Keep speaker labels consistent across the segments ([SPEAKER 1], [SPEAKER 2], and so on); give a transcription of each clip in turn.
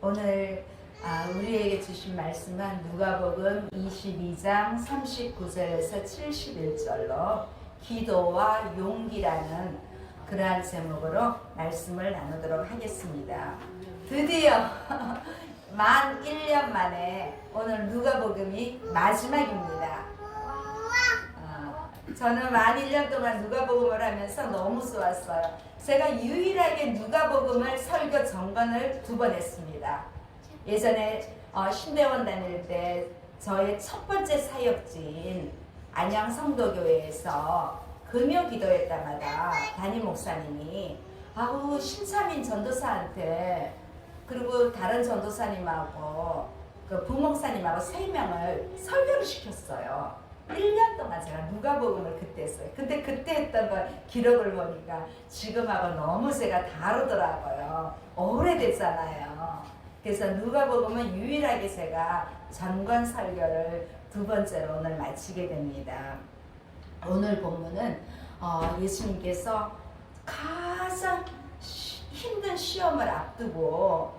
[SPEAKER 1] 오늘 우리에게 주신 말씀은 누가복음 22장 39절에서 71절로 기도와 용기라는 그러한 제목으로 말씀을 나누도록 하겠습니다. 드디어 만 1년 만에 오늘 누가복음이 마지막입니다. 저는 만 1년 동안 누가복음을 하면서 너무 좋았어요. 제가 유일하게 누가복음을 설교 정관을 2번 했습니다. 예전에 신대원 다닐 때 저의 첫 번째 사역지인 안양 성도교회에서 금요 기도회 때마다 담임 목사님이 신차민 전도사한테 그리고 다른 전도사님하고 그 부목사님하고 3명을 설교를 시켰어요. 1년 동안 제가 누가복음을 그때 했어요. 근데 그때 했던 거 기록을 보니까 지금하고 너무 제가 다르더라고요. 오래됐잖아요. 그래서 누가복음은 유일하게 제가 전권 설교를 2번째로 오늘 마치게 됩니다. 오늘 본문은 예수님께서 가장 힘든 시험을 앞두고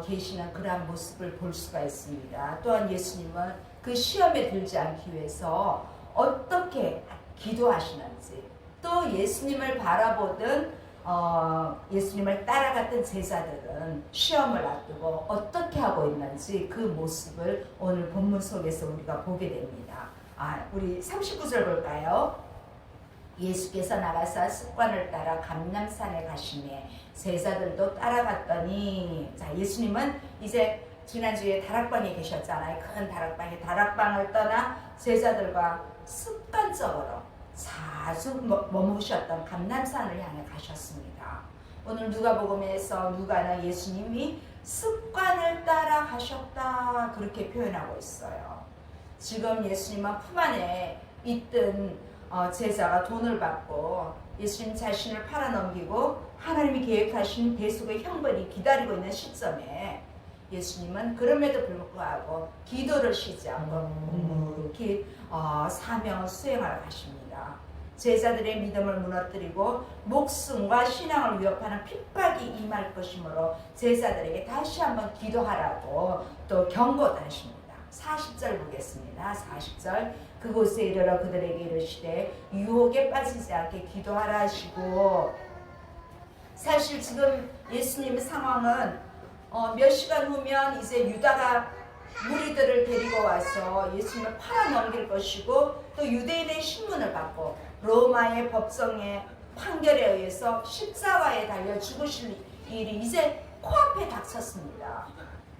[SPEAKER 1] 계시는 그러한 모습을 볼 수가 있습니다. 또한 예수님은 그 시험에 들지 않기 위해서 어떻게 기도하시는지, 또 예수님을 바라보던 예수님을 따라갔던 제자들은 시험을 앞두고 어떻게 하고 있는지 그 모습을 오늘 본문 속에서 우리가 보게 됩니다. 우리 39절 볼까요? 예수께서 나가사 습관을 따라 감람산에 가시매 제자들도 따라갔더니, 자, 예수님은 이제 지난주에 다락방에 계셨잖아요. 큰 다락방에 다락방을 떠나 제자들과 습관적으로 자주 머무셨던 감람산을 향해 가셨습니다. 오늘 누가복음에서 누가는 예수님이 습관을 따라 가셨다 그렇게 표현하고 있어요. 지금 예수님은 품 안에 있던 제자가 돈을 받고 예수님 자신을 팔아넘기고 하나님이 계획하신 대속의 형벌이 기다리고 있는 시점에 예수님은 그럼에도 불구하고 기도를 쉬지 않고 묵묵히 사명을 수행하러 가십니다. 제자들의 믿음을 무너뜨리고 목숨과 신앙을 위협하는 핍박이 임할 것이므로 제자들에게 다시 한번 기도하라고 또 경고도 하십니다. 40절 보겠습니다. 40절 그곳에 이르러 그들에게 이르시되 유혹에 빠지지 않게 기도하라 하시고, 사실 지금 예수님의 상황은 몇 시간 후면 이제 유다가 무리들을 데리고 와서 예수님을 팔아넘길 것이고, 또 유대인의 신문을 받고 로마의 법정의 판결에 의해서 십자가에 달려 죽으실 일이 이제 코앞에 닥쳤습니다.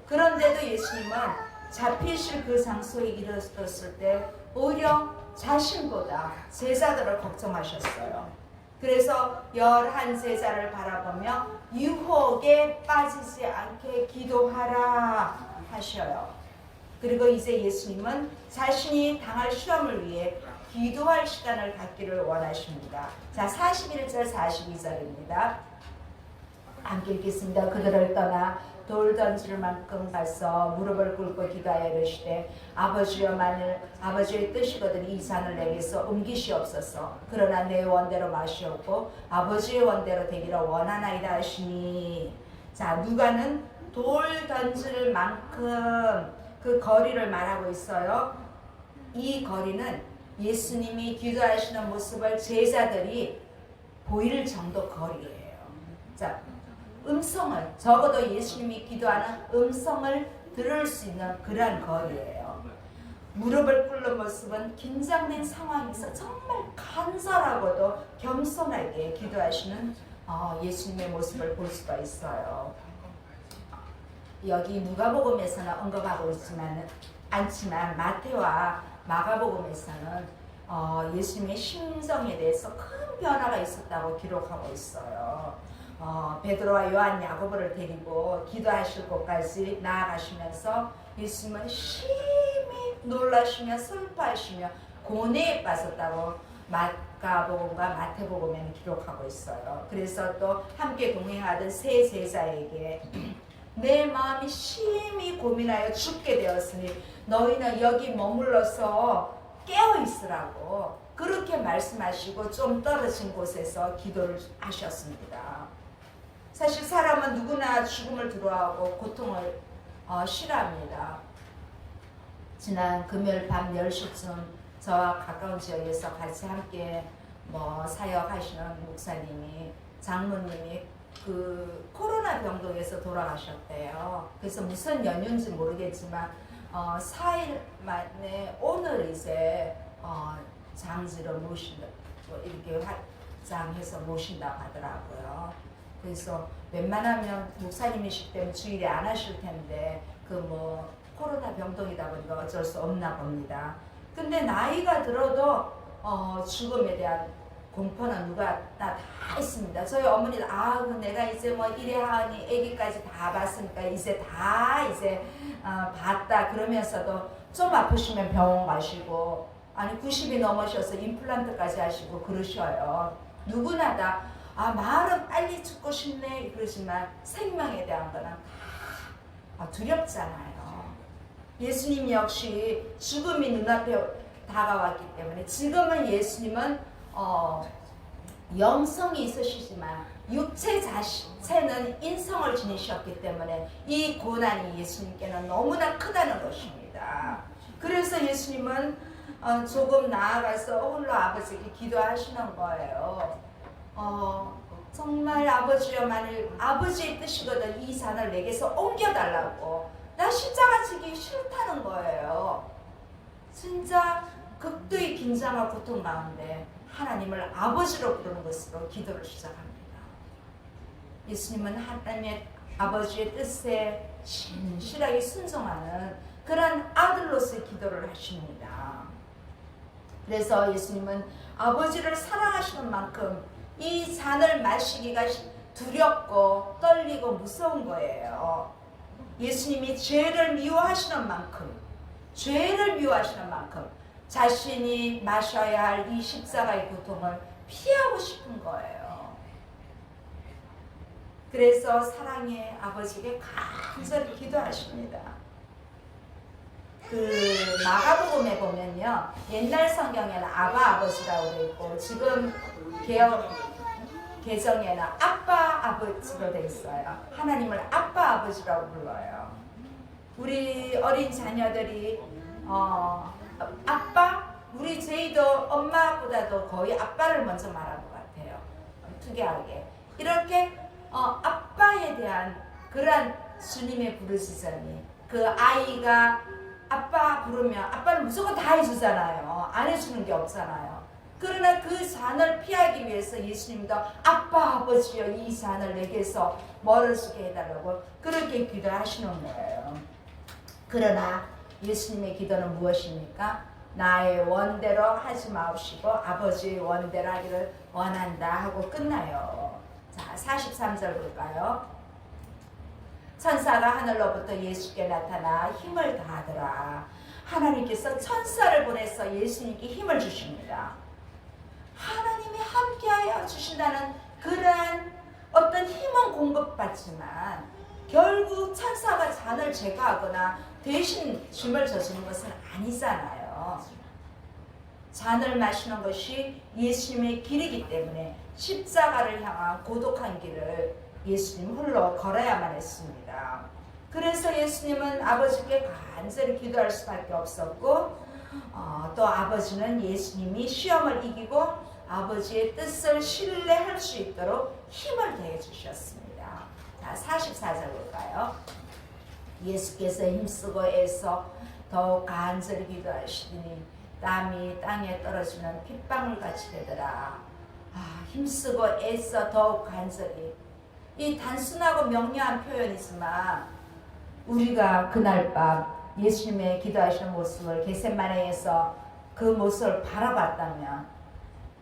[SPEAKER 1] 그런데도 예수님은 잡히실 그 장소에 이르렀을 때 오히려 자신보다 제자들을 걱정하셨어요. 그래서 11제자를 바라보며 유혹에 빠지지 않게 기도하라 하셔요. 그리고 이제 예수님은 자신이 당할 시험을 위해 기도할 시간을 갖기를 원하십니다. 자, 41절 42절입니다. 함께 읽겠습니다. 그들을 떠나 돌 던질 만큼 가서 무릎을 꿇고 기도하여 이르시되 아버지여, 만일 아버지의 뜻이거든 이 잔을 내게서 옮기시옵소서. 그러나 내 원대로 마시옵고 아버지의 원대로 되기를 원하나이다 하시니, 자, 누가는 돌 던질 만큼 그 거리를 말하고 있어요. 이 거리는 예수님이 기도하시는 모습을 제자들이 보일 정도 거리예요. 자, 음성을, 적어도 예수님이 기도하는 음성을 들을 수 있는 그러한 거리예요. 무릎을 꿇는 모습은 긴장된 상황에서 정말 간절하고도 겸손하게 기도하시는 예수님의 모습을 볼 수가 있어요. 여기 누가복음에서는 언급하고 있지만 않지만 마태와 마가복음에서는 예수님의 심정에 대해서 큰 변화가 있었다고 기록하고 있어요. 베드로와 요한, 야고보를 데리고 기도하실 곳까지 나아가시면서 예수님은 심히 놀라시며 슬퍼하시며 고뇌에 빠졌다고 마가복음과 마태복음에는 기록하고 있어요. 그래서 또 함께 동행하던 세 제자에게 내 마음이 심히 고민하여 죽게 되었으니 너희는 여기 머물러서 깨어있으라고 그렇게 말씀하시고 좀 떨어진 곳에서 기도를 하셨습니다. 사실 사람은 누구나 죽음을 두려워하고 고통을 싫어합니다. 지난 금요일 밤 10시쯤 저와 가까운 지역에서 같이 함께 사역하시는 목사님이, 장로님이 그 코로나 병동에서 돌아가셨대요. 그래서 무슨 연유인지 모르겠지만 4일 만에 오늘 이제 장지를 모신다, 이렇게 확장해서 모신다고 하더라고요. 그래서 웬만하면 목사님이시기 때문에 주일에 안 하실 텐데 코로나 병동이다 보니까 어쩔 수 없나 봅니다. 근데 나이가 들어도 죽음에 대한 공포는 누가 다 있습니다. 저희 어머니도 내가 이제 이래 하니 아기까지 다 봤으니까 이제 봤다 그러면서도 좀 아프시면 병원 가시고, 아니 90이 넘으셔서 임플란트까지 하시고 그러셔요. 누구나 다 말은 빨리 죽고 싶네 그러지만 생명에 대한 거는 다 두렵잖아요. 예수님 역시 죽음이 눈앞에 다가왔기 때문에, 지금은 예수님은 영성이 있으시지만 육체 자체는 인성을 지니셨기 때문에 이 고난이 예수님께는 너무나 크다는 것입니다. 그래서 예수님은 조금 나아가서 홀로 아버지에게 기도하시는 거예요. 정말 아버지여, 만일 아버지의 뜻이거든 이 잔을 내게서 옮겨달라고. 나 십자가 지기 싫다는 거예요. 진짜 극도의 긴장과 고통 가운데 하나님을 아버지로 부르는 것으로 기도를 시작합니다. 예수님은 하나님의 아버지의 뜻에 신실하게 순종하는 그런 아들로서의 기도를 하십니다. 그래서 예수님은 아버지를 사랑하시는 만큼 이 잔을 마시기가 두렵고 떨리고 무서운 거예요. 예수님이 죄를 미워하시는 만큼 자신이 마셔야 할 이 십자가의 고통을 피하고 싶은 거예요. 그래서 사랑의 아버지에게 간절히 기도하십니다. 그 마가복음에 보면요, 옛날 성경에는 아바 아버지라고 되어 있고 지금 개정에는 아빠 아버지로 되어 있어요. 하나님을 아빠 아버지라고 불러요. 우리 어린 자녀들이 아빠? 우리 제이도 엄마보다도 거의 아빠를 먼저 말할 것 같아요. 특이하게 이렇게 아빠에 대한 그런 주님의 부르시자니, 그 아이가 아빠 부르면 아빠는 무조건 다 해주잖아요. 안 해주는 게 없잖아요. 그러나 그 잔을 피하기 위해서 예수님도 아빠 아버지여 이 잔을 내게서 멀어지게 해달라고 그렇게 기도하시는 거예요. 그러나 예수님의 기도는 무엇입니까? 나의 원대로 하지 마옵시고 아버지의 원대로 하기를 원한다 하고 끝나요. 자, 43절 볼까요? 천사가 하늘로부터 예수께 나타나 힘을 다하더라. 하나님께서 천사를 보내서 예수님께 힘을 주십니다. 하나님이 함께하여 주신다는 그러한 어떤 힘은 공급받지만 결국 천사가 잔을 제거하거나 대신 짐을 져주는 것은 아니잖아요. 잔을 마시는 것이 예수님의 길이기 때문에 십자가를 향한 고독한 길을 예수님 홀로 걸어야만 했습니다. 그래서 예수님은 아버지께 간절히 기도할 수밖에 없었고, 또 아버지는 예수님이 시험을 이기고 아버지의 뜻을 신뢰할 수 있도록 힘을 더해 주셨습니다. 자, 44절 볼까요? 예수께서 힘쓰고 애써 더욱 간절히 기도하시더니 땀이 땅에 떨어지는 핏방울같이 되더라. 힘쓰고 애써 더욱 간절히. 이 단순하고 명료한 표현이지만 우리가 그날 밤 예수님의 기도하시는 모습을 겟세마네에서 그 모습을 바라봤다면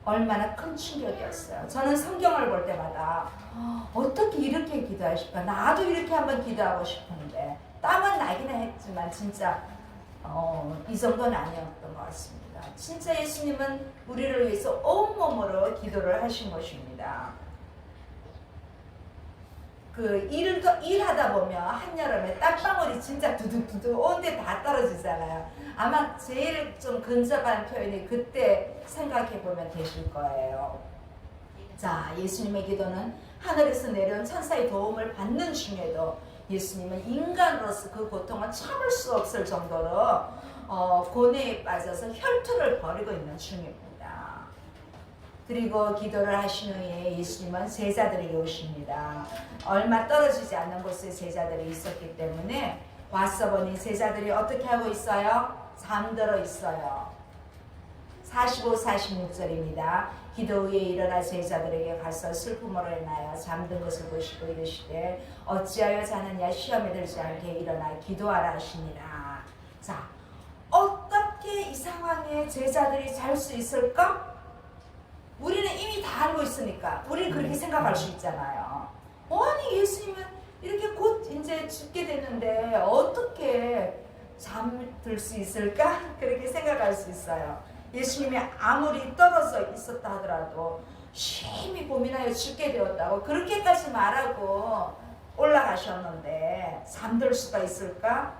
[SPEAKER 1] 얼마나 큰 충격이었어요. 저는 성경을 볼 때마다 어떻게 이렇게 기도하실까? 나도 이렇게 한번 기도하고 싶은데, 땀은 나기는 했지만 진짜 이 정도는 아니었던 것 같습니다. 진짜 예수님은 우리를 위해서 온몸으로 기도를 하신 것입니다. 일하다 보면 한여름에 땀방울이 진짜 두둑두둑 온데 다 떨어지잖아요. 아마 제일 좀 근접한 표현이 그때 생각해 보면 되실 거예요. 자, 예수님의 기도는 하늘에서 내려온 천사의 도움을 받는 중에도 예수님은 인간으로서 그 고통을 참을 수 없을 정도로 고뇌에 빠져서 혈투를 벌이고 있는 중입니다. 그리고 기도를 하신 후에 예수님은 제자들에게 오십니다. 얼마 떨어지지 않는 곳에 제자들이 있었기 때문에 와서 보니 제자들이 어떻게 하고 있어요? 잠들어 있어요. 45, 46절입니다. 기도 후에 일어나 제자들에게 가서 슬픔으로 인하여 잠든 것을 보시고 이르시되 어찌하여 자느냐 시험에 들지 않게 일어나 기도하라 하시니라. 자, 어떻게 이 상황에 제자들이 잘 수 있을까? 우리는 이미 다 알고 있으니까 우리는 그렇게 생각할 수 있잖아요. 아니 예수님은 이렇게 곧 이제 죽게 됐는데 어떻게 잠들 수 있을까? 그렇게 생각할 수 있어요. 예수님이 아무리 떨어져 있었다 하더라도 심히 고민하여 죽게 되었다고 그렇게까지 말하고 올라가셨는데 잠들 수가 있을까?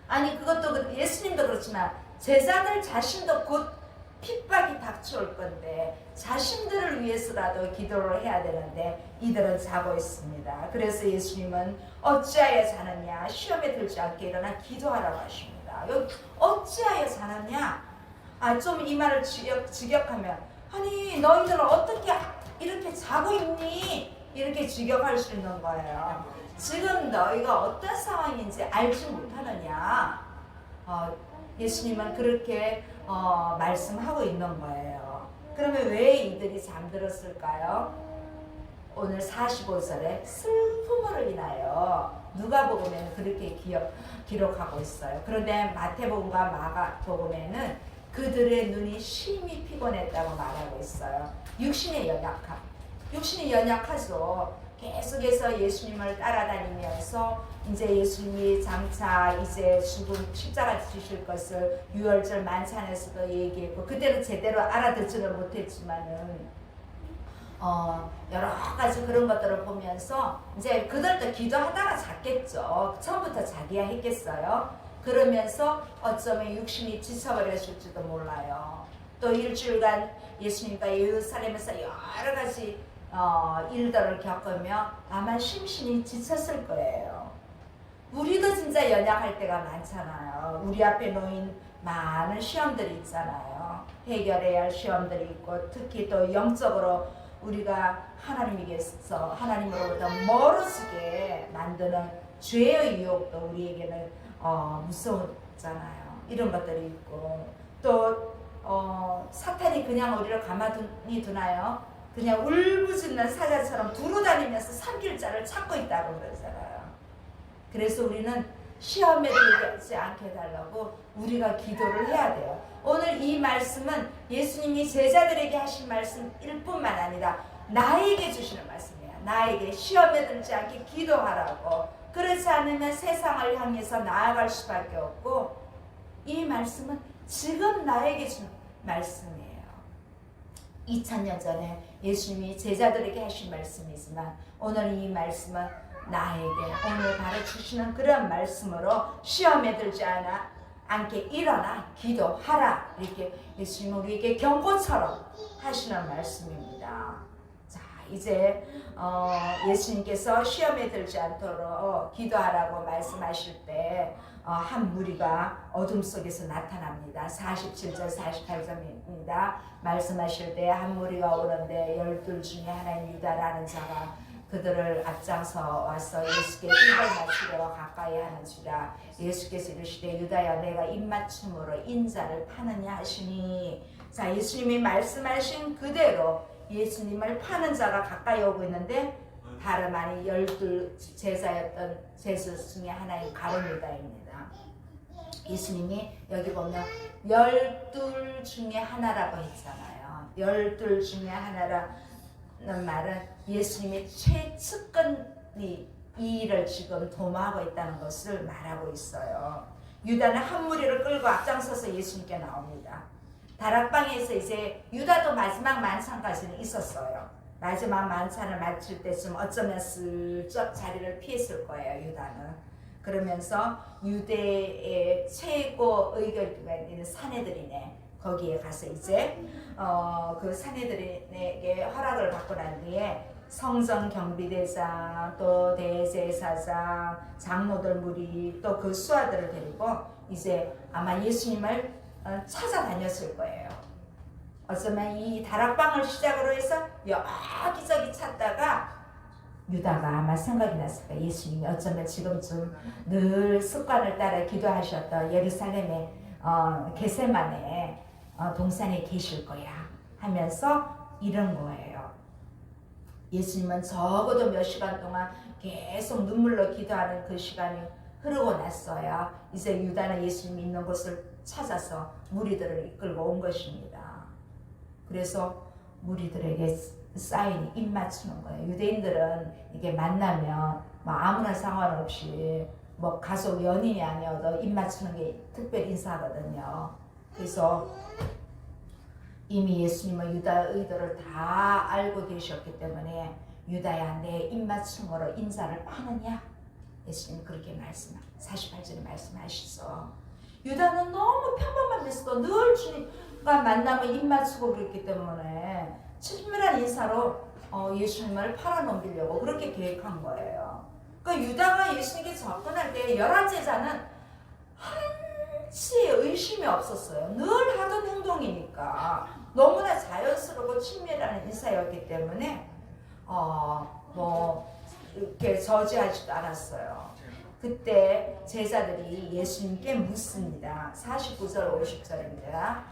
[SPEAKER 1] 아니 그것도 예수님도 그렇지만 제자들 자신도 곧 핍박이 닥쳐올 건데 자신들을 위해서라도 기도를 해야 되는데 이들은 자고 있습니다. 그래서 예수님은 어찌하여 자느냐 시험에 들지 않게 일어나 기도하라고 하십니다. 여기 어찌하여 자느냐? 좀 이 말을 직역하면 아니 너희들은 어떻게 이렇게 자고 있니? 이렇게 직역할 수 있는 거예요. 지금 너희가 어떤 상황인지 알지 못하느냐? 예수님은 그렇게 말씀하고 있는 거예요. 그러면 왜 이들이 잠들었을까요? 오늘 45절에 슬픔으로 인하여 누가복음에는 그렇게 기록하고 있어요. 그런데 마태복음과 마가복음에는 그들의 눈이 심히 피곤했다고 말하고 있어요. 육신의 연약함. 육신이 연약하죠. 계속해서 예수님을 따라다니면서 이제 예수님이 장차 이제 죽음 십자가 지실 것을 유월절 만찬에서도 얘기했고 그때는 제대로 알아듣지는 못했지만은 여러 가지 그런 것들을 보면서 이제 그들도 기도하다가 잤겠죠. 처음부터 자기야 했겠어요. 그러면서 어쩌면 육신이 지쳐버렸을지도 몰라요. 또 일주일간 예수님과 예루살렘에서 여러 가지 일들을 겪으며 아마 심신이 지쳤을 거예요. 우리도 진짜 연약할 때가 많잖아요. 우리 앞에 놓인 많은 시험들이 있잖아요. 해결해야 할 시험들이 있고 특히 또 영적으로 우리가 하나님에게서 하나님으로부터 멀어지게 만드는 죄의 유혹도 우리에게는 무서웠잖아요. 이런 것들이 있고 또 사탄이 그냥 우리를 가만히 두나요? 그냥 울부짖는 사자처럼 두루다니면서 삼킬자를 찾고 있다고 그러잖아요. 그래서 우리는 시험에 들지 않게 해달라고 우리가 기도를 해야 돼요. 오늘 이 말씀은 예수님이 제자들에게 하신 말씀일 뿐만 아니라 나에게 주시는 말씀이에요. 나에게 시험에 들지 않게 기도하라고. 그렇지 않으면 세상을 향해서 나아갈 수밖에 없고 이 말씀은 지금 나에게 주는 말씀이에요. 2000년 전에 예수님이 제자들에게 하신 말씀이지만 오늘 이 말씀은 나에게 오늘 가르치시는 그런 말씀으로 시험에 들지 않게 일어나 기도하라 이렇게 예수님 우리에게 경고처럼 하시는 말씀입니다. 자 이제 예수님께서 시험에 들지 않도록 기도하라고 말씀하실 때 한 무리가 어둠 속에서 나타납니다. 47절 48절입니다. 말씀하실 때 한 무리가 오는데 12 중에 하나인 유다라는 자가 그들을 앞장서 와서 예수께 입을 맞추려고 가까이 하는지라. 예수께서 이르시되 유다야 내가 입맞춤으로 인자를 파느냐 하시니. 자 예수님이 말씀하신 그대로 예수님을 파는 자가 가까이 오고 있는데 다름 아닌 12 제자였던 제자 중에 하나인 가룟 유다입니다. 예수님이 여기 보면 12 중에 하나라고 했잖아요. 12 중에 하나라는 말은 예수님의 최측근이 이 일을 지금 도모하고 있다는 것을 말하고 있어요. 유다는 한 무리를 끌고 앞장서서 예수님께 나옵니다. 다락방에서 이제 유다도 마지막 만찬까지는 있었어요. 마지막 만찬을 마칠 때쯤 어쩌면 슬쩍 자리를 피했을 거예요. 유다는. 그러면서 유대의 최고 의결기가 있는 사내들이네. 거기에 가서 이제 그 사내들에게 허락을 받고 난 뒤에 성전 경비대장 또 대제사장 장로들 무리 또 그 수하들을 데리고 이제 아마 예수님을 찾아다녔을 거예요. 어쩌면 이 다락방을 시작으로 해서 여기저기 찾다가 유다가 아마 생각이 났을 거예요. 예수님이 어쩌면 지금쯤 늘 습관을 따라 기도하셨던 예루살렘의 겟세마네 동산에 계실 거야 하면서 이런 거예요. 예수님은 적어도 몇 시간 동안 계속 눈물로 기도하는 그 시간이 흐르고 났어요. 이제 유다는 예수님이 있는 곳을 찾아서 무리들을 이끌고 온 것입니다. 그래서 무리들에게 사인이 입 맞추는 거예요. 유대인들은 이게 만나면 뭐 아무나 상관없이 뭐 가족 연인이 아니어도 입 맞추는 게 특별 인사거든요. 그래서 이미 예수님은 유다 의도를 다 알고 계셨기 때문에 유다야 내 입맞춤으로 인사를 하느냐? 예수님 그렇게 48절에 말씀하시죠. 유다는 너무 평범하면서도 늘 주님과 만나면 입맞추고 그랬기 때문에 친밀한 인사로 예수님을 팔아넘기려고 그렇게 계획한 거예요. 그러니까 유다가 예수님께 접근할 때 11제자는 한치의 의심이 없었어요. 늘 하던 행동이니까 너무나 자연스럽고 친밀한 인사였기 때문에 뭐 이렇게 저지하지도 않았어요. 그때 제자들이 예수님께 묻습니다. 49절 50절입니다.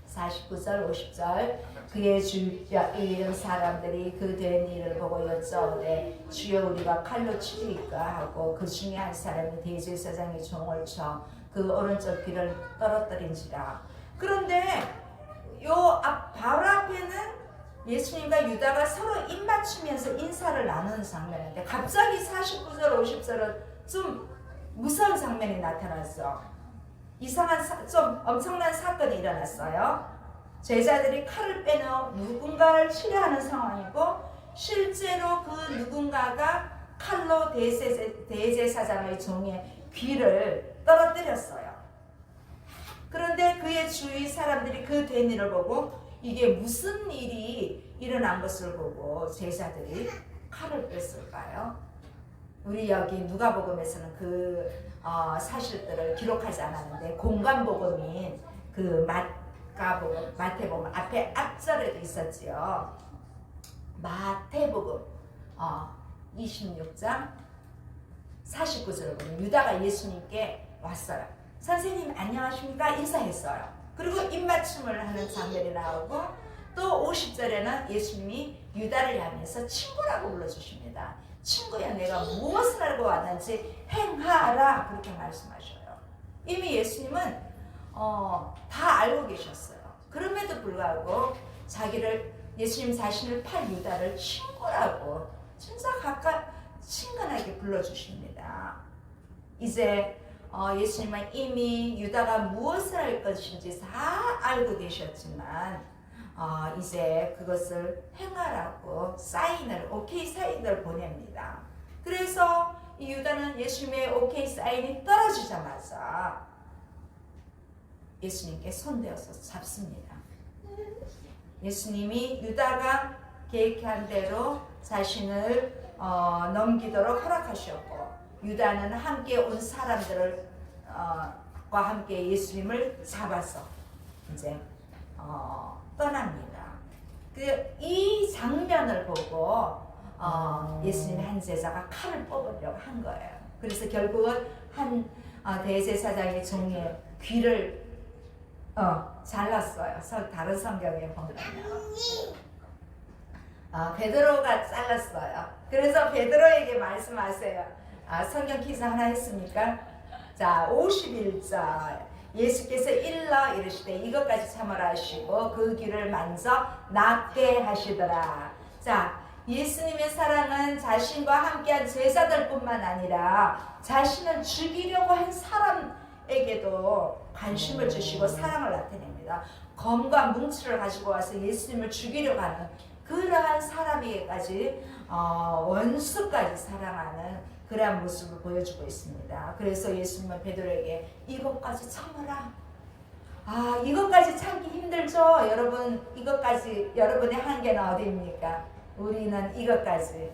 [SPEAKER 1] 49절 50절 그의 주위에 사람들이 그 된 일을 보고 여짜오되 주여 우리가 칼로 치리까 하고 그 중에 한 사람이 대제사장의 종을 쳐 그 오른쪽 귀를 떨어뜨린지라. 그런데 요 바로 앞에는 예수님과 유다가 서로 입맞추면서 인사를 나누는 장면인데 갑자기 49절 50절은 좀 무서운 장면이 나타났어. 이상한 좀 엄청난 사건이 일어났어요. 제자들이 칼을 빼내어 누군가를 치료하는 상황이고 실제로 그 누군가가 칼로 대제사장의 종의 귀를 떨어뜨렸어요. 그런데 그의 주위 사람들이 그 된 일을 보고 이게 무슨 일이 일어난 것을 보고 제자들이 칼을 뺐을까요? 우리 여기 누가복음에서는 그 사실들을 기록하지 않았는데 공간복음인 그 마태복음 앞에 앞절에도 있었지요. 마태복음 26장 49절을 보면 유다가 예수님께 왔어요. 선생님 안녕하십니까? 인사했어요. 그리고 입맞춤을 하는 장면이 나오고 또 50절에는 예수님이 유다를 향해서 친구라고 불러주십니다. 친구야 내가 무엇을 알고 왔는지 행하라 그렇게 말씀하셔요. 이미 예수님은 다 알고 계셨어요. 그럼에도 불구하고 예수님 자신을 팔 유다를 친구라고 진짜 친근하게 불러주십니다. 이제 예수님은 이미 유다가 무엇을 할 것인지 다 알고 계셨지만 이제 그것을 행하라고 오케이 사인을 보냅니다. 그래서 이 유다는 예수님의 오케이 사인이 떨어지자마자 예수님께 손대어서 잡습니다. 예수님이 유다가 계획한 대로 자신을 넘기도록 허락하셨고 유다는 함께 온 사람들을 과 함께 예수님을 잡아서 이제 떠납니다. 이 장면을 보고 예수님의 한 제자가 칼을 뽑으려고 한 거예요. 그래서 결국은 한 대제사장의 종의 귀를 잘랐어요. 다른 성경에 보면 베드로가 잘랐어요. 그래서 베드로에게 말씀하세요. 성경 퀴즈 하나 했습니까? 자 51절 예수께서 일러 이르시되 이것까지 참으라 하시고 그 귀를 만져 낫게 하시더라. 자 예수님의 사랑은 자신과 함께한 제자들뿐만 아니라 자신을 죽이려고 한 사람에게도 관심을 주시고 사랑을 나타냅니다. 검과 뭉치를 가지고 와서 예수님을 죽이려고 하는 그러한 사람에게까지 원수까지 사랑하는 그러한 모습을 보여주고 있습니다. 그래서 예수님은 베드로에게 이것까지 참으라. 아, 이것까지 참기 힘들죠? 여러분, 이것까지, 여러분의 한계는 어디입니까? 우리는 이것까지.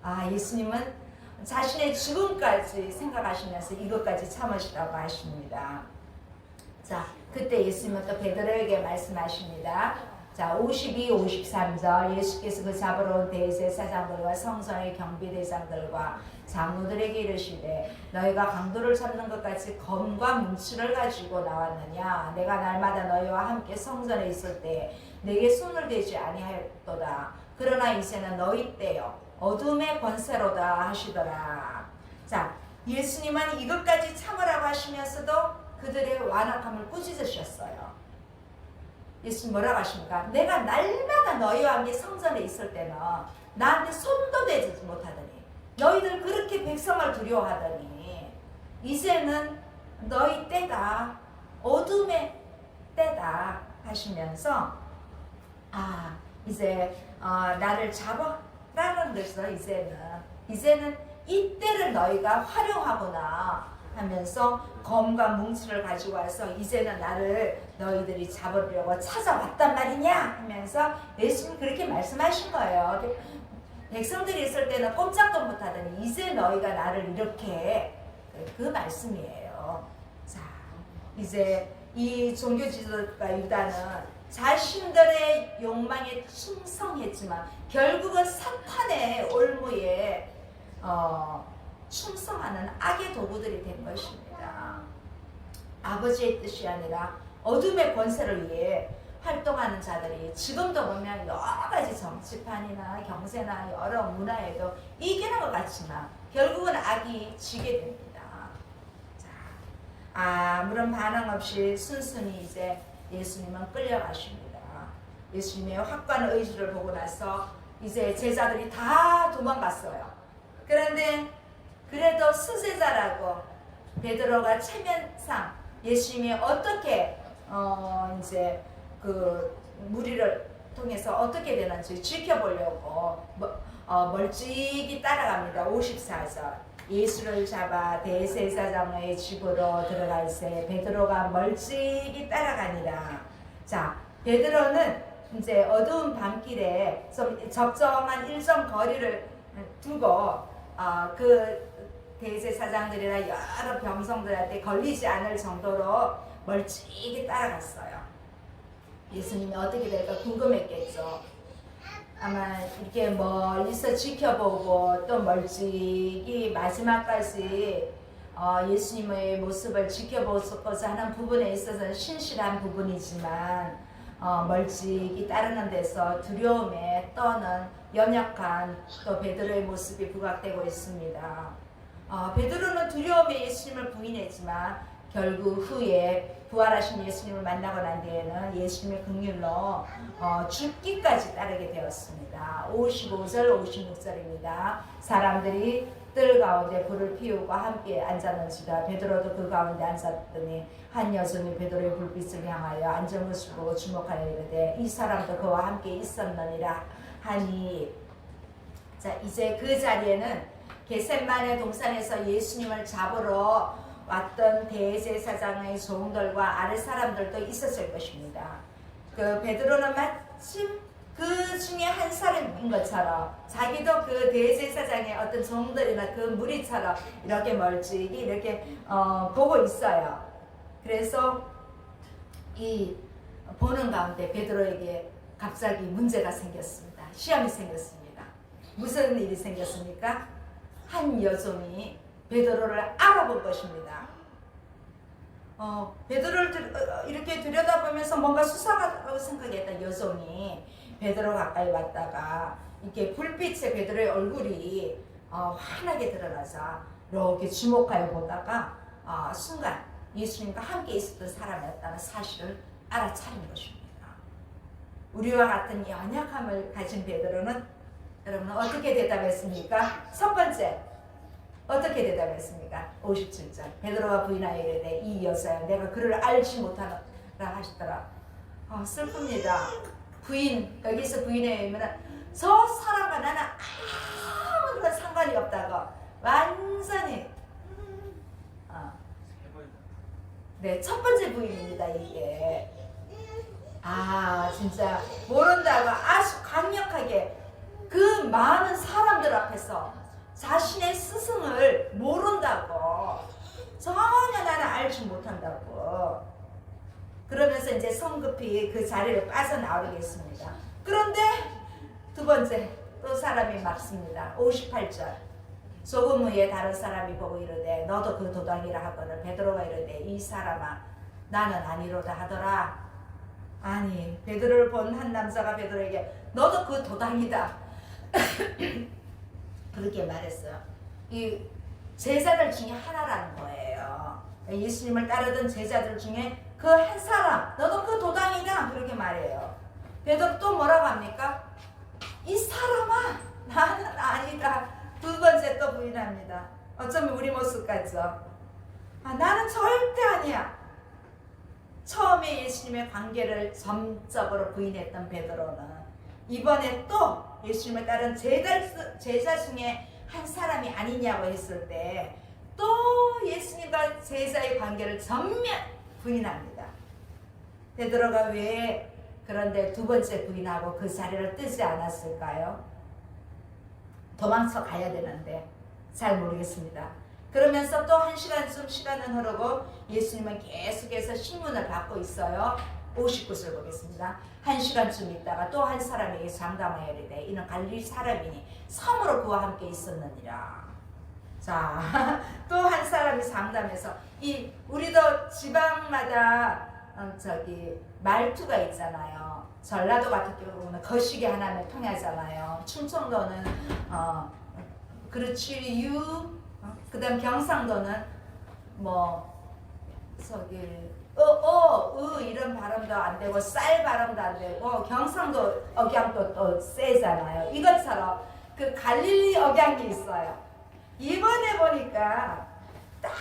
[SPEAKER 1] 아, 예수님은 자신의 죽음까지 생각하시면서 이것까지 참으시라고 하십니다. 자, 그때 예수님은 또 베드로에게 말씀하십니다. 자, 52, 53절 예수께서 그 잡으러 온 대제사장들과 성전의 경비대장들과 장로들에게 이르시되 너희가 강도를 잡는 것 같이 검과 문치를 가지고 나왔느냐? 내가 날마다 너희와 함께 성전에 있을 때 내게 손을 대지 아니하였도다. 그러나 이제는 너희 때요 어둠의 권세로다 하시더라. 자, 예수님은 이것까지 참으라고 하시면서도 그들의 완악함을 꾸짖으셨어요. 예수님 뭐라고 하십니까? 내가 날마다 너희와 함께 성전에 있을 때는 나한테 손도 대지 못하더니 너희들 그렇게 백성을 두려워하더니 이제는 너희 때가 어둠의 때다 하시면서 아 이제 나를 잡아라는 것을 이제는 이 때를 너희가 활용하구나 하면서 검과 뭉치를 가지고 와서 이제는 나를 너희들이 잡으려고 찾아왔단 말이냐 하면서 예수님이 그렇게 말씀하신 거예요. 백성들이 있을 때는 꼼짝도 못하더니 이제 너희가 나를 이렇게 그 말씀이에요. 자, 이제 이 종교 지도자 유다는 자신들의 욕망에 충성했지만 결국은 사탄의 올무에 충성하는 악의 도구들이 된 것입니다. 아버지의 뜻이 아니라 어둠의 권세를 위해 활동하는 자들이 지금도 보면 여러 가지 정치판이나 경제나 여러 문화에도 이기는 것 같지만 결국은 악이 지게 됩니다. 자, 아무런 반응 없이 순순히 이제 예수님은 끌려가십니다. 예수님의 확고한 의지를 보고 나서 이제 제자들이 다 도망갔어요. 그런데 그래도 수제자라고 베드로가 체면상 예수님이 어떻게 이제 그 무리를 통해서 어떻게 되는지 지켜보려고 멀찍이 따라갑니다. 54절 예수를 잡아 대제사장의 집으로 들어갈새 베드로가 멀찍이 따라가니라. 자, 베드로는 이제 어두운 밤길에 좀 적정한 일정 거리를 두고 그 대제사장들이나 여러 병성들한테 걸리지 않을 정도로 멀찍이 따라갔어요. 예수님이 어떻게 될까 궁금했겠죠. 아마 이렇게 멀리서 지켜보고 또 멀찍이 마지막까지 예수님의 모습을 지켜보고자 하는 부분에 있어서는 신실한 부분이지만 멀찍이 따르는 데서 두려움에 떠는 연약한 또 베드로의 모습이 부각되고 있습니다. 베드로는 두려움에 예수님을 부인했지만 결국 후에 부활하신 예수님을 만나고 난 뒤에는 예수님의 긍휼로 죽기까지 따르게 되었습니다. 55절 56절입니다. 사람들이 뜰 가운데 불을 피우고 함께 앉았는지라 베드로도 그 가운데 앉았더니 한 여종이 베드로의 불빛을 향하여 앉은 것을 보고 주목하여 이르되 이 사람도 그와 함께 있었느니라 하니. 자, 이제 그 자리에는 겟셋마네 동산에서 예수님을 잡으러 왔던 대제사장의 종들과 아랫 사람들도 있었을 것입니다. 그 베드로는 마침 그 중에 한 사람인 것처럼 자기도 그 대제사장의 어떤 종들이나 그 무리처럼 이렇게 멀찍이 이렇게 보고 있어요. 그래서 이 보는 가운데 베드로에게 갑자기 문제가 생겼습니다. 시험이 생겼습니다. 무슨 일이 생겼습니까? 한 여종이 베드로를 알아본 것입니다. 베드로를 이렇게 들여다보면서 뭔가 수상하다고 생각했던 여종이 베드로 가까이 왔다가 이렇게 불빛에 베드로의 얼굴이 환하게 드러나서 이렇게 주목하여 보다가 순간 예수님과 함께 있었던 사람이었다는 사실을 알아차린 것입니다. 우리와 같은 연약함을 가진 베드로는 여러분 어떻게 대답했습니까? 첫 번째 어떻게 대답했습니까? 57절 베드로가 부인하여 이르되 이 여자야 내가 그를 알지 못하노라 하시더라. 슬픕니다. 부인 여기서 부인에 의하면 저 사람과 나는 아무런 상관이 없다고 완전히 네, 첫 번째 부인입니다, 이게. 아, 진짜 모른다고 아주 강력하게 그 많은 사람들 앞에서 자신의 스승을 모른다고, 전혀 나는 알지 못한다고, 그러면서 이제 성급히 그 자리를 빠져나오겠습니다. 그런데 두 번째 또 사람이 막습니다. 58절. 소금 위에 다른 사람이 보고 이르되 너도 그 도당이라 하거늘 베드로가 이르되 이 사람아 나는 아니로다 하더라. 아니, 베드로를 본 한 남자가 베드로에게 너도 그 도당이다 그렇게 말했어요. 이 제자들 중에 하나라는 거예요. 예수님을 따르던 제자들 중에 그 한 사람, 너도 그 도당이다 그렇게 말해요. 베드로 또 뭐라고 합니까? 이 사람아 나는 아니다. 두 번째 또 부인합니다. 어쩌면 우리 모습 같죠? 아, 나는 절대 아니야. 처음에 예수님의 관계를 점적으로 부인했던 베드로는 이번에 또 예수님을 따른 제자 중에 한 사람이 아니냐고 했을 때 또 예수님과 제자의 관계를 전면 부인합니다. 베드로가 왜 그런데 두 번째 부인하고 그 자리를 뜨지 않았을까요? 도망쳐 가야 되는데 잘 모르겠습니다. 그러면서 또 1시간쯤 시간은 흐르고 예수님은 계속해서 신문을 받고 있어요. 59절 보겠습니다. 1시간쯤 있다가 또 한 사람에게 장담하여 이르되 이는 갈릴리 사람이니 섬으로 그와 함께 있었느니라. 자, 또 한 사람이 장담해서 우리도 지방마다 말투가 있잖아요. 전라도 같은 경우는 거시기 하나를 통하잖아요. 충청도는 그렇지 그다음 경상도는 이런 발음도 안 되고 쌀 발음도 안 되고 경상도 억양도 또 세잖아요. 이것처럼 그 갈릴리 억양이 있어요. 이번에 보니까 딱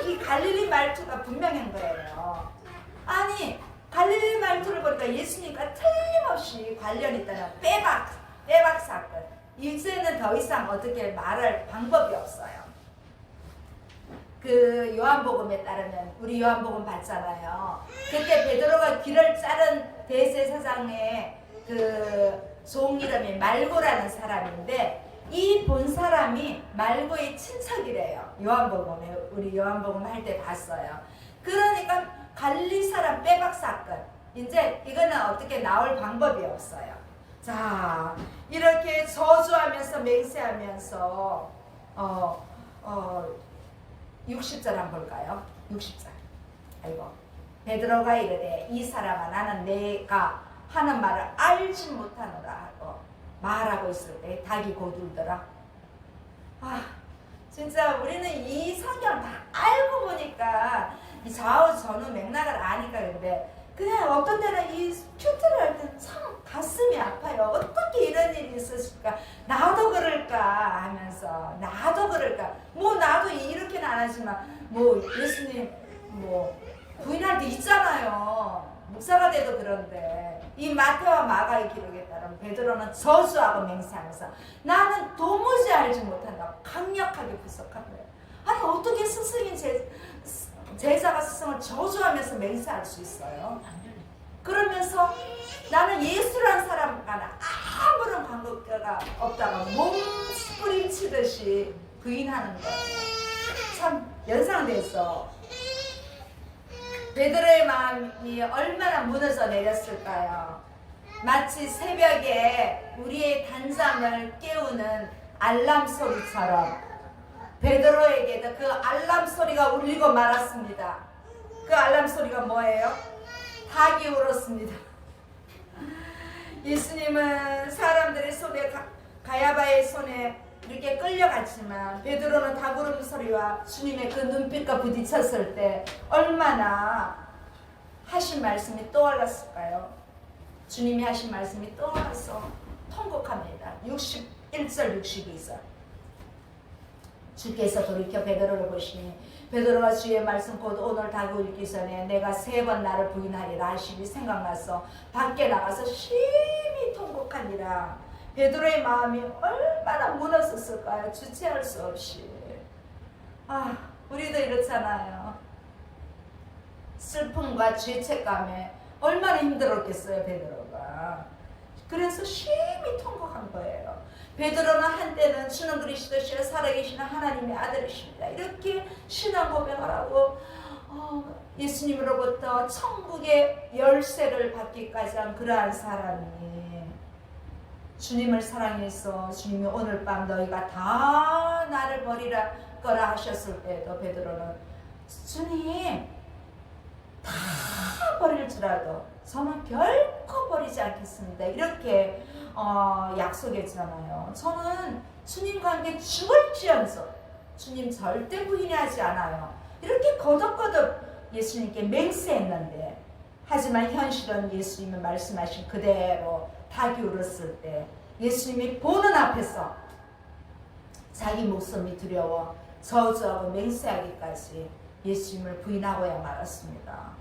[SPEAKER 1] 이 갈릴리 말투가 분명한 거예요. 아니, 갈릴리 말투를 보니까 예수님과 틀림없이 관련 있다는 빼박 사건. 이제는 더 이상 어떻게 말할 방법이 없어요. 그 요한복음에 따르면 우리 요한복음 봤잖아요. 그때 베드로가 귀를 자른 대제사장의 그 종 이름이 말고라는 사람인데 이 본 사람이 말고의 친척이래요. 요한복음에 우리 요한복음 할 때 봤어요. 그러니까 갈릴리 사람 빼박 사건. 이제 이거는 어떻게 나올 방법이 없어요. 자, 이렇게 저주하면서 맹세하면서 60절 한번 볼까요? 60절. 아이고. 베드로가 이르되 이 사람아 나는 내가 하는 말을 알지 못하노라 하고 말하고 있을 때 닭이 고들더라. 아, 진짜 우리는 이 성경 다 알고 보니까 이 좌우 전후 맥락을 아니까 그런데 그냥 어떤 때는 이 큐티를 할 때 참 가슴이 아파요. 어떻게 이런 일이 있었을까? 나도 그럴까 하면서 나도 그럴까? 나도 이렇게는 안 하지만 예수님 부인할 때 있잖아요. 목사가 돼도 그런데 이 마태와 마가의 기록에 따르면 베드로는 저주하고 맹세하면서 나는 도무지 알지 못한다고 강력하게 부석한 거예요. 아니 어떻게 스승인 제자가 스승을 저주하면서 맹세할 수 있어요? 그러면서 나는 예수라는 사람과는 아무런 관계가 없다가 몸부림치듯이 부인하는 거예요. 참 연상돼서 베드로의 마음이 얼마나 무너져 내렸을까요? 마치 새벽에 우리의 단잠을 깨우는 알람 소리처럼 베드로에게도 그 알람 소리가 울리고 말았습니다. 그 알람 소리가 뭐예요? 닭이 울었습니다. 예수님은 사람들의 손에 가야바의 손에 이렇게 끌려갔지만 베드로는 닭 울음 소리와 주님의 그 눈빛과 부딪혔을 때 얼마나 하신 말씀이 떠올랐을까요? 주님이 하신 말씀이 떠올라서 통곡합니다. 61절 62절. 주께서 돌이켜 베드로를 보시니 베드로가 주의 말씀 곧 오늘 닭을 읽기 전에 내가 3번 나를 부인하리라 하시니 생각나서 밖에 나가서 심히 통곡하니라. 베드로의 마음이 얼마나 무너졌을까요? 주체할 수 없이. 우리도 이렇잖아요. 슬픔과 죄책감에 얼마나 힘들었겠어요, 베드로가. 그래서 심히 통곡한 거예요. 베드로는 한때는 주는 그리스도시여 살아계시는 하나님의 아들이십니다. 이렇게 신앙 고백을 하고 예수님으로부터 천국의 열쇠를 받기까지 한 그러한 사람이 주님을 사랑해서 주님이 오늘 밤 너희가 다 나를 버리라 거라 하셨을 때도 베드로는 주님 다 버릴지라도 저는 결코 버리지 않겠습니다. 이렇게 약속했잖아요. 저는 주님과 함께 죽을지언정 주님 절대 부인하지 않아요. 이렇게 거듭거듭 예수님께 맹세했는데 하지만 현실은 예수님이 말씀하신 그대로 다 기울었을 때 예수님이 보는 앞에서 자기 목숨이 두려워 저주하고 맹세하기까지 예수님을 부인하고야 말았습니다.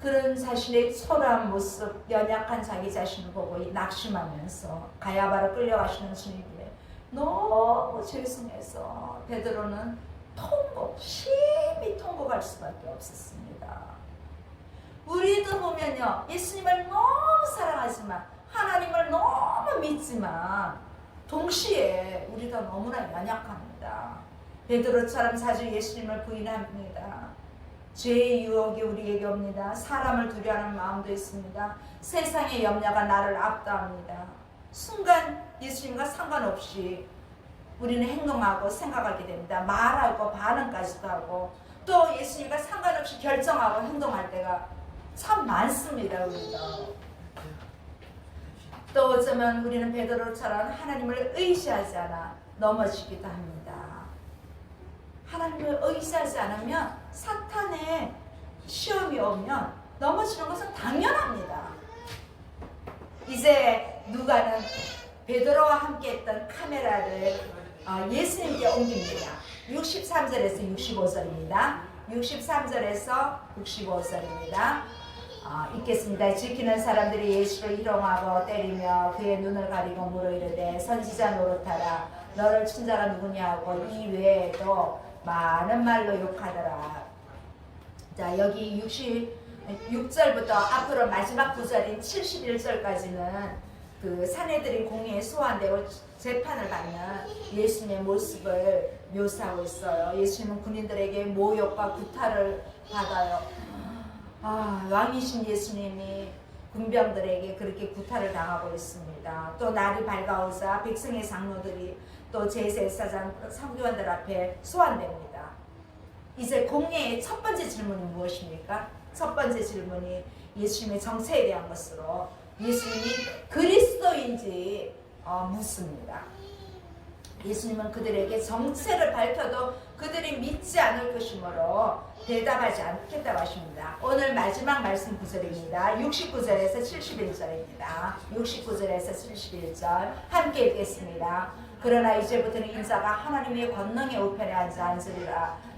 [SPEAKER 1] 그런 자신의 초라한 모습, 연약한 자기 자신을 보고 낙심하면서 가야바로 끌려가시는 주님께 너무 죄송해서 베드로는 심히 통곡할 수밖에 없었습니다. 우리도 보면요, 예수님을 너무 사랑하지만 하나님을 너무 믿지만 동시에 우리가 너무나 연약합니다. 베드로처럼 자주 예수님을 부인합니다. 죄의 유혹이 우리에게 옵니다. 사람을 두려워하는 마음도 있습니다. 세상의 염려가 나를 압도합니다. 순간 예수님과 상관없이 우리는 행동하고 생각하게 됩니다. 말하고 반응까지도 하고 또 예수님과 상관없이 결정하고 행동할 때가 참 많습니다. 우리가 또 어쩌면 우리는 베드로처럼 하나님을 의지하지 않아 넘어지기도 합니다. 하나님을 의지하지 않으면 사탄의 시험이 오면 넘어지는 것은 당연합니다. 이제 누가는 베드로와 함께 했던 카메라를 예수님께 옮깁니다. 63절에서 65절입니다. 63절에서 65절입니다. 읽겠습니다. 지키는 사람들이 예수를 희롱하고 때리며 그의 눈을 가리고 물어 이르되 선지자 노릇하라. 너를 친 자가 누구냐고 이 외에도 많은 말로 욕하더라. 자, 여기 66절부터 앞으로 마지막 구절인 71절까지는 그 사내들이 공회에 소환되고 재판을 받는 예수님의 모습을 묘사하고 있어요. 예수님은 군인들에게 모욕과 구타를 받아요. 왕이신 예수님이 군병들에게 그렇게 구타를 당하고 있습니다. 또 날이 밝아오자 백성의 장로들이 또 제사장 성교관들 앞에 소환됩니다. 이제 공회의 첫 번째 질문이 무엇입니까? 첫 번째 질문이 예수님의 정체에 대한 것으로 예수님이 그리스도인지 묻습니다. 예수님은 그들에게 정체를 밝혀도 그들이 믿지 않을 것이므로 대답하지 않겠다고 하십니다. 오늘 마지막 말씀 구절입니다. 69절에서 71절입니다. 69절에서 71절 함께 읽겠습니다. 그러나 이제부터는 인자가 하나님의 권능의 우편에 앉아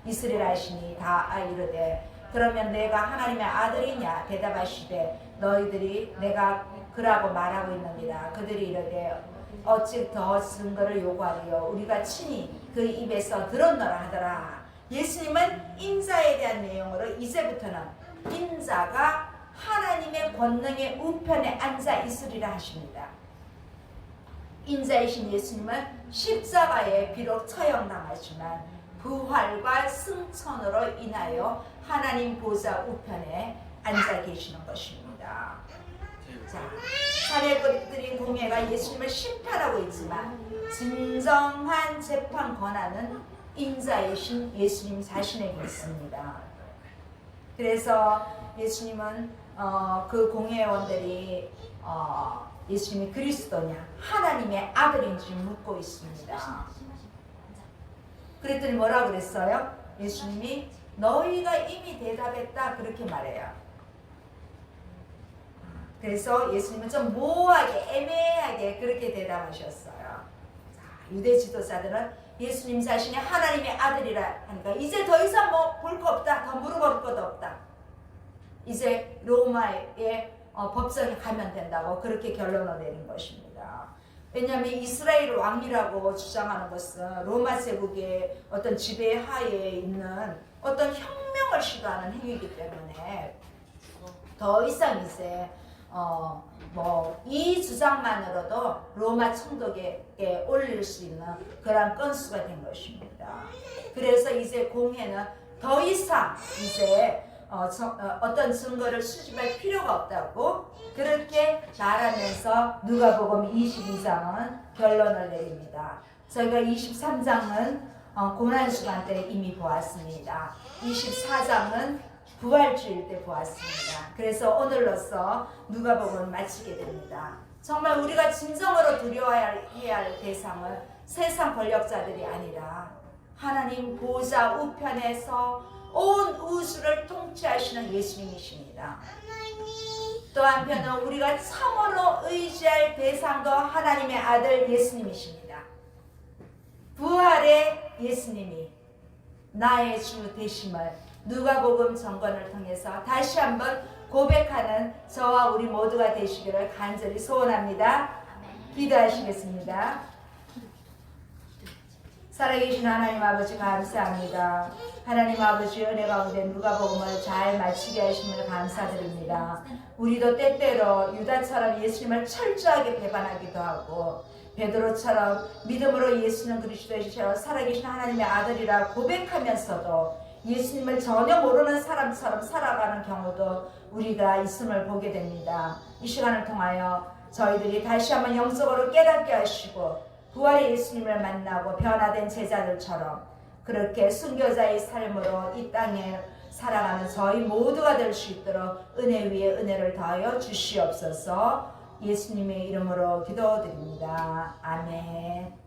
[SPEAKER 1] 있으리라 하시니 다 이르되 그러면 내가 하나님의 아들이냐 대답하시되 너희들이 내가 그라고 말하고 있느니라. 그들이 이르되 어찌 더 증거를 요구하리요 우리가 친히 그 입에서 들었노라 하더라. 예수님은 인자에 대한 내용으로 이제부터는 인자가 하나님의 권능의 우편에 앉아 있으리라 하십니다. 인자이신 예수님은 십자가에 비록 처형당하지만 부활과 승천으로 인하여 하나님 보좌 우편에 앉아 계시는 것입니다. 자, 사례들인 공회가 예수님을 심판하고 있지만 진정한 재판 권한은 인자이신 예수님 자신에게 있습니다. 그래서 예수님은 그 공회원들이 예수님이 그리스도냐 하나님의 아들인지 묻고 있습니다. 그랬더니 뭐라고 그랬어요? 예수님이 너희가 이미 대답했다 그렇게 말해요. 그래서 예수님은 좀 모호하게 애매하게 그렇게 대답하셨어요. 자, 유대 지도자들은 예수님 자신이 하나님의 아들이라 하니까 이제 더 이상 뭐 볼 거 없다, 더 물어볼 것도 없다. 이제 로마의 법정에 가면 된다고 그렇게 결론을 내린 것입니다. 왜냐하면 이스라엘 왕이라고 주장하는 것은 로마 제국의 어떤 지배 하에 있는 어떤 혁명을 살생을 시도하는 행위이기 때문에 더 이상 이제 이 주장만으로도 로마 총독에게 올릴 수 있는 그런 건수가 된 것입니다. 그래서 이제 공회는 더 이상 이제 어떤 증거를 수집할 필요가 없다고 그렇게 말하면서 누가복음 22장은 결론을 내립니다. 저희가 23장은 고난 시간 때 이미 보았습니다. 24장은 부활주일 때 보았습니다. 그래서 오늘로써 누가복음을 마치게 됩니다. 정말 우리가 진정으로 두려워해야 할 대상은 세상 권력자들이 아니라 하나님 보좌 우편에서 온 우주를 통치하시는 예수님이십니다. 또 한편은 우리가 참으로 의지할 대상도 하나님의 아들 예수님이십니다. 부활의 예수님이 나의 주 되심을 누가복음 전권을 통해서 다시 한번 고백하는 저와 우리 모두가 되시기를 간절히 소원합니다. 기도하시겠습니다. 살아계신 하나님 아버지 감사합니다. 하나님 아버지 은혜 가운데 누가복음을 잘 마치게 하심을 감사드립니다. 우리도 때때로 유다처럼 예수님을 철저하게 배반하기도 하고 베드로처럼 믿음으로 예수는 그리스도이시여 살아계신 하나님의 아들이라 고백하면서도 예수님을 전혀 모르는 사람처럼 살아가는 경우도 우리가 있음을 보게 됩니다. 이 시간을 통하여 저희들이 다시 한번 영적으로 깨닫게 하시고 부활의 예수님을 만나고 변화된 제자들처럼 그렇게 순교자의 삶으로 이 땅에 살아가는 저희 모두가 될 수 있도록 은혜 위에 은혜를 더하여 주시옵소서. 예수님의 이름으로 기도드립니다. 아멘.